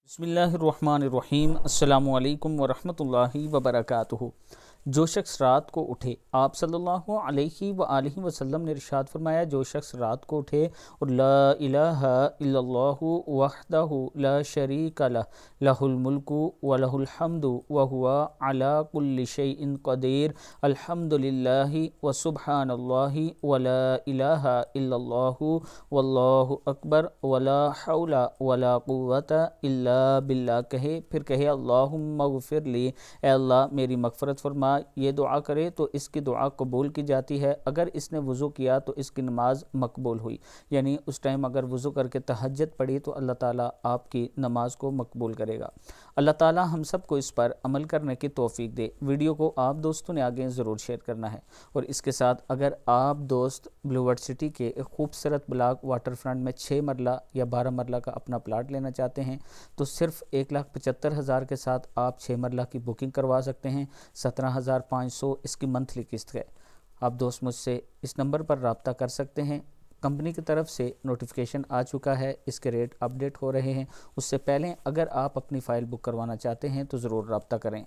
बिस्मिल्लाहिर्रहमानिर्रहीम। अस्सलामु अलैकुम वरहमतुल्लाहि वबरकातुहू। जो शख्स रात को उठे, आप सल्लल्लाहु अलैहि वआलिहि वसल्लम ने इरशाद फरमाया, जो शख्स रात को उठे और ला इलाहा इल्लल्लाहु वहदहु ला शरीका लह लहुल मुल्कु व लहुल हम्दु व हुवा अला कुल्लि शैइन क़दीर अल्हम्दुलिल्लाहि व सुब्हानल्लाहि व ला इलाहा इल्लल्लाहु वल्लाहु अकबर व ला हौला व ला कुव्वता इल्ला बिल्लाह कहे, फिर कहे अल्लाहुम्मा ग़फ़िरली, ए अल्लाह मेरी मग़फ़रत फरमा। ये दुआ करे तो इसकी दुआ कबूल की जाती है। अगर इसने वज़ू किया तो इसकी नमाज मकबूल हुई, यानी उस टाइम अगर वज़ू करके तहज्जुद पढ़ी तो अल्लाह ताला आपकी नमाज को मकबूल करेगा। अल्लाह ताला हम सब को इस पर अमल करने की तौफीक दे। वीडियो को आप दोस्तों ने आगे ज़रूर शेयर करना है। और इसके साथ अगर आप दोस्त ब्लूवर्ड सिटी के एक खूबसूरत ब्लॉक वाटर फ्रंट में 6 मरला या 12 मरला का अपना प्लाट लेना चाहते हैं तो सिर्फ 1,75,000 के साथ आप 6 मरला की बुकिंग करवा सकते हैं। 17,500 इसकी मंथली किस्त है। आप दोस्त मुझसे इस नंबर पर रब्ता कर सकते हैं। कंपनी की तरफ से नोटिफिकेशन आ चुका है, इसके रेट अपडेट हो रहे हैं। उससे पहले अगर आप अपनी फ़ाइल बुक करवाना चाहते हैं तो ज़रूर रब्ता करें।